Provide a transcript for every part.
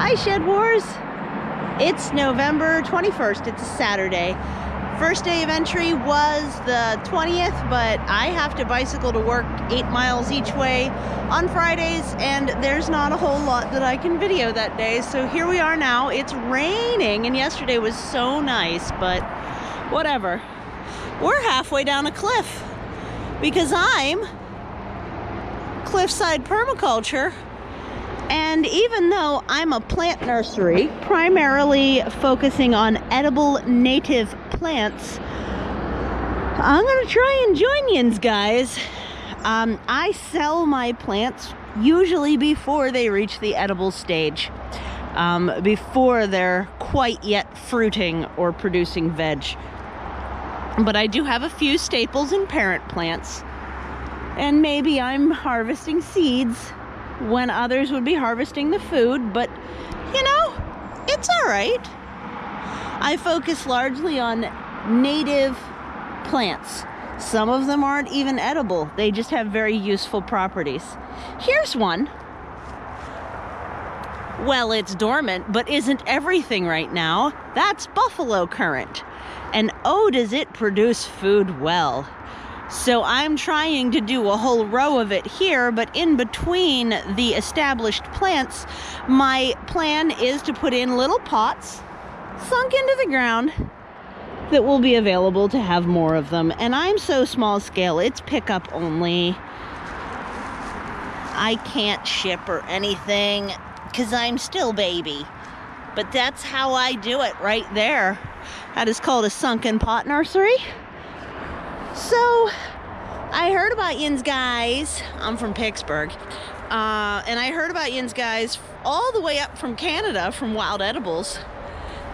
Hi Shed Wars! It's November 21st, it's a Saturday. First day of entry was the 20th, but I have to bicycle to work 8 miles each way on Fridays, and there's not a whole lot that I can video that day. So here we are now. It's raining, and yesterday was so nice, but whatever. We're halfway down a cliff because I'm Cliffside Permaculture. And even though I'm a plant nursery, primarily focusing on edible native plants, I'm gonna try and join yins, guys. I sell my plants usually before they reach the edible stage, before they're quite yet fruiting or producing veg. But I do have a few staples and parent plants, and maybe I'm harvesting seeds when others would be harvesting the food, but you know, it's all right. I focus largely on native plants. Some of them aren't even edible. They just have very useful properties. Here's one. Well, it's dormant, but isn't everything right now. That's buffalo currant. And oh, does it produce food well. So I'm trying to do a whole row of it here, but in between the established plants, my plan is to put in little pots sunk into the ground that will be available to have more of them. And I'm so small scale, it's pickup only. I can't ship or anything because I'm still baby. But that's how I do it right there. That is called a sunken pot nursery. So, I heard about yins guys. I'm from Pittsburgh. And I heard about yins guys all the way up from Canada, from Wild Edibles.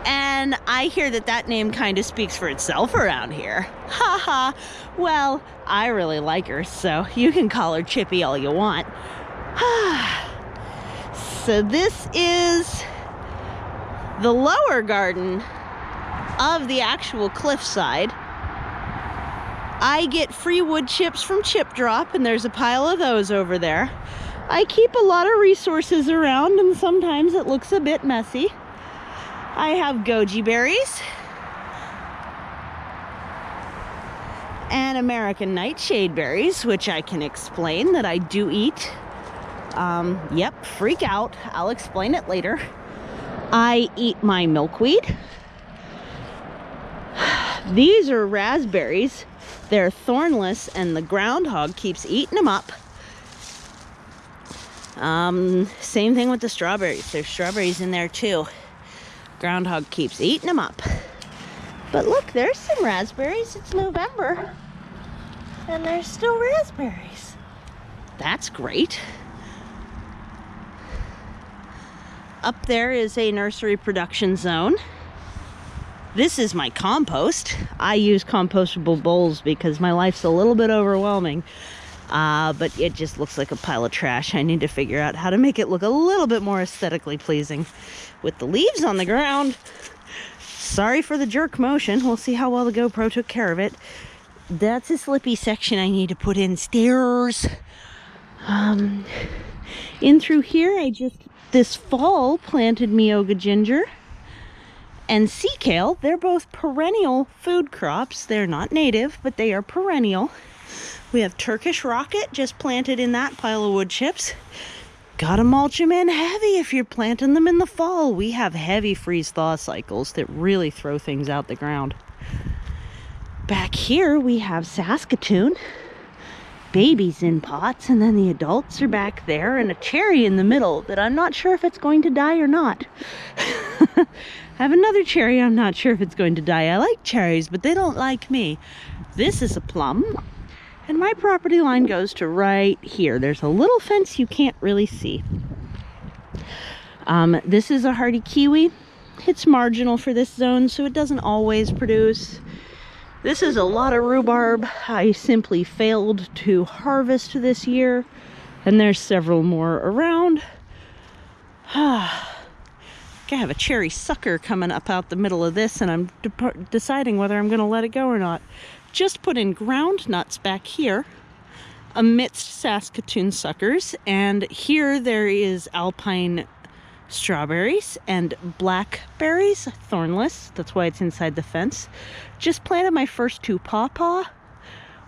And I hear that that name kind of speaks for itself around here. Haha. Well, I really like her, so you can call her Chippy all you want. So this is the lower garden of the actual cliffside. I get free wood chips from Chip Drop, and there's a pile of those over there. I keep a lot of resources around, and sometimes it looks a bit messy. I have goji berries and American nightshade berries, which I can explain that I do eat. Yep, freak out. I'll explain it later. I eat my milkweed. These are raspberries. They're thornless, and the groundhog keeps eating them up. Same thing with the strawberries. There's strawberries in there too. Groundhog keeps eating them up. But look, there's some raspberries. It's November, and there's still raspberries. That's great. Up there is a nursery production zone. This is my compost. I use compostable bowls because my life's a little bit overwhelming. But it just looks like a pile of trash. I need to figure out how to make it look a little bit more aesthetically pleasing with the leaves on the ground. Sorry for the jerk motion. We'll see how well the GoPro took care of it. That's a slippy section I need to put in stairs. In through here, I just this fall planted Miyoga ginger and sea kale. They're both perennial food crops. They're not native, but they are perennial. We have Turkish rocket just planted in that pile of wood chips. Gotta mulch them in heavy if you're planting them in the fall. We have heavy freeze-thaw cycles that really throw things out the ground. Back here we have Saskatoon. Babies in pots, and then the adults are back there, and a cherry in the middle that I'm not sure if it's going to die or not. I have another cherry, I'm not sure if it's going to die. I like cherries, but they don't like me. This is a plum, and my property line goes to right here. There's a little fence you can't really see. This is a hardy kiwi. It's marginal for this zone, so it doesn't always produce. This is a lot of rhubarb. I simply failed to harvest this year, and there's several more around. I have a cherry sucker coming up out the middle of this, and I'm deciding whether I'm going to let it go or not. Just put in ground nuts back here amidst Saskatoon suckers, and here there is alpine strawberries and blackberries, thornless. That's why it's inside the fence. Just planted my first 2 pawpaw.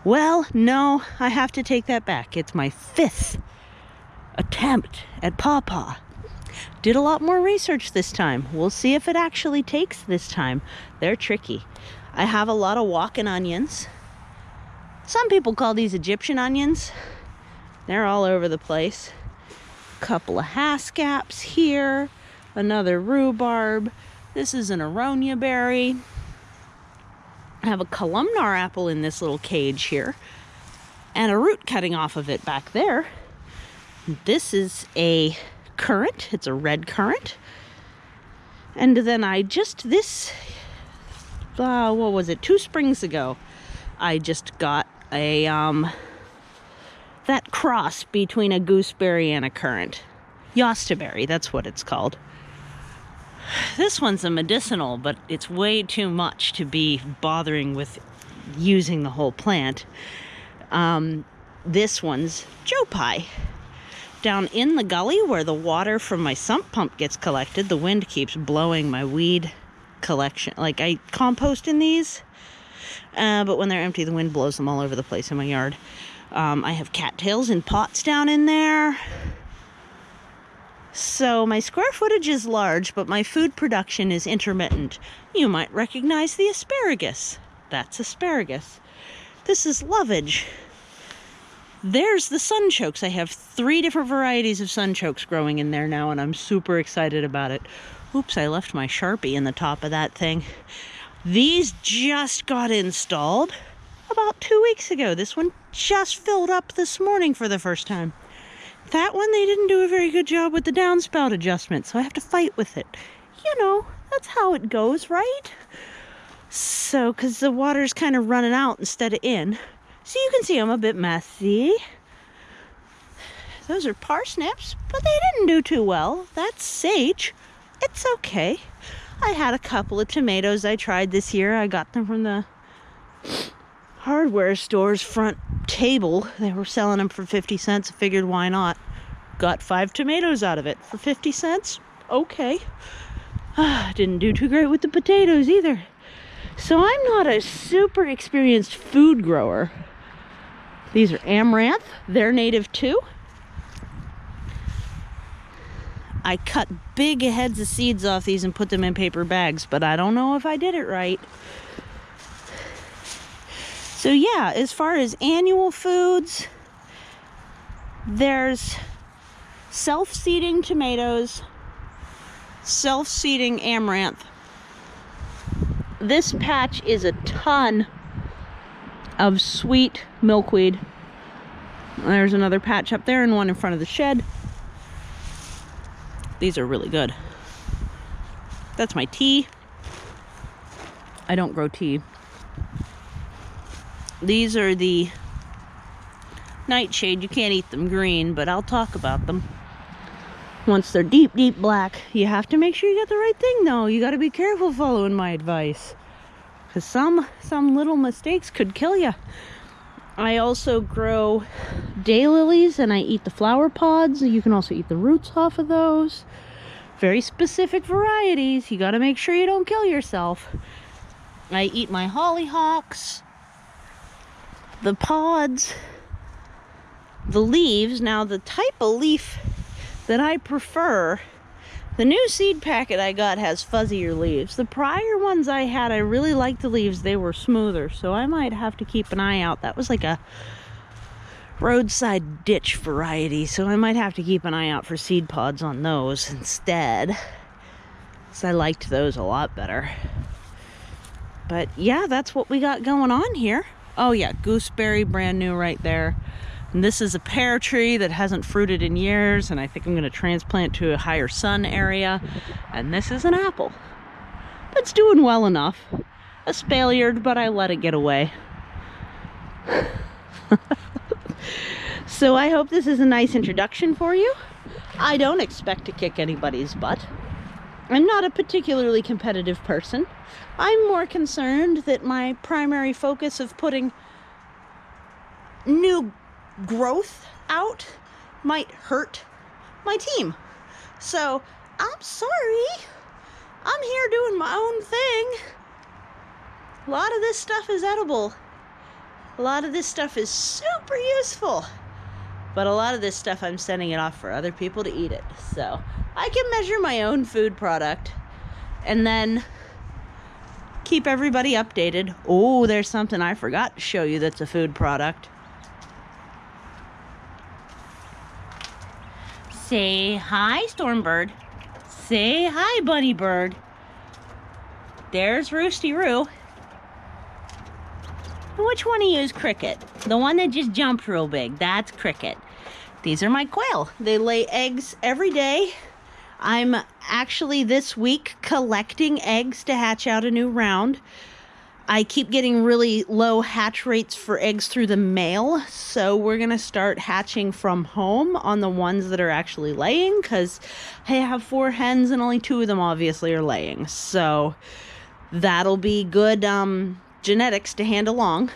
Well, no, I have to take that back. It's my 5th attempt at pawpaw. Did a lot more research this time. We'll see if it actually takes this time. They're tricky. I have a lot of walking onions. Some people call these Egyptian onions. They're all over the place. Couple of haskaps here, another rhubarb. This is an aronia berry. I have a columnar apple in this little cage here, and a root cutting off of it back there. This is a currant. It's a red currant. And then what was it? 2 springs ago, I just got a that cross between a gooseberry and a currant. Yostaberry, that's what it's called. This one's a medicinal, but it's way too much to be bothering with using the whole plant. This one's Joe Pye. Down in the gully where the water from my sump pump gets collected, the wind keeps blowing my weed collection. Like, I compost in these, but when they're empty, the wind blows them all over the place in my yard. I have cattails in pots down in there. So my square footage is large, but my food production is intermittent. You might recognize the asparagus. That's asparagus. This is lovage. There's the sunchokes. I have 3 different varieties of sunchokes growing in there now, and I'm super excited about it. Oops, I left my Sharpie in the top of that thing. These just got installed about 2 weeks ago. This one just filled up this morning for the first time. That one, they didn't do a very good job with the downspout adjustment, so I have to fight with it. You know, that's how it goes, right? So, because the water's kind of running out instead of in. So you can see I'm a bit messy. Those are parsnips, but they didn't do too well. That's sage. It's okay. I had a couple of tomatoes I tried this year. I got them from the hardware store's front table. They were selling them for 50 cents. I figured, why not? Got 5 tomatoes out of it for 50 cents. Okay. Didn't do too great with the potatoes either. So I'm not a super experienced food grower. These are amaranth. They're native too. I cut big heads of seeds off these and put them in paper bags, but I don't know if I did it right. So yeah, as far as annual foods, there's self-seeding tomatoes, self-seeding amaranth. This patch is a ton of sweet milkweed. There's another patch up there and one in front of the shed. These are really good. That's my tea. I don't grow tea. These are the nightshade. You can't eat them green, but I'll talk about them. Once they're deep, deep black, you have to make sure you get the right thing, though. You got to be careful following my advice, because some little mistakes could kill you. I also grow daylilies, and I eat the flower pods. You can also eat the roots off of those. Very specific varieties. You got to make sure you don't kill yourself. I eat my hollyhocks, the pods, the leaves. Now, the type of leaf that I prefer, the new seed packet I got has fuzzier leaves. The prior ones I had, I really liked the leaves. They were smoother, so I might have to keep an eye out. That was like a roadside ditch variety, so I might have to keep an eye out for seed pods on those instead, because I liked those a lot better. But yeah, that's what we got going on here. Oh yeah, gooseberry, brand new right there. And this is a pear tree that hasn't fruited in years, and I think I'm going to transplant to a higher sun area. And this is an apple that's doing well enough. Espaliered, but I let it get away. So I hope this is a nice introduction for you. I don't expect to kick anybody's butt. I'm not a particularly competitive person. I'm more concerned that my primary focus of putting new growth out might hurt my team. So I'm sorry. I'm here doing my own thing. A lot of this stuff is edible. A lot of this stuff is super useful. But a lot of this stuff, I'm sending it off for other people to eat it. So I can measure my own food product and then keep everybody updated. Oh, there's something I forgot to show you that's a food product. Say hi, Stormbird. Say hi, Bunny Bird. There's Roosty Roo. Which one of you is Cricket? The one that just jumped real big. That's Cricket. These are my quail. They lay eggs every day. I'm actually this week collecting eggs to hatch out a new round. I keep getting really low hatch rates for eggs through the mail, so we're going to start hatching from home on the ones that are actually laying, because I have 4 hens and only 2 of them obviously are laying. So that'll be good genetics to hand along.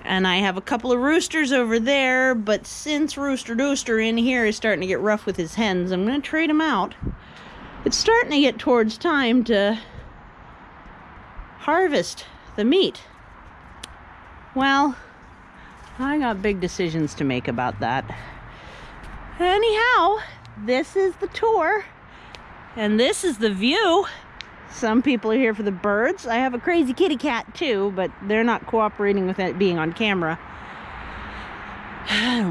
And I have a couple of roosters over there, but since Rooster Dooster in here is starting to get rough with his hens, I'm going to trade him out. It's starting to get towards time to harvest the meat. Well, I got big decisions to make about that. Anyhow, this is the tour, and this is the view. Some people are here for the birds. I have a crazy kitty cat too, but they're not cooperating with it being on camera.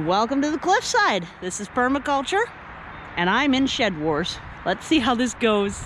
Welcome to the Cliffside. This is Permaculture, and I'm in Shed Wars. Let's see how this goes.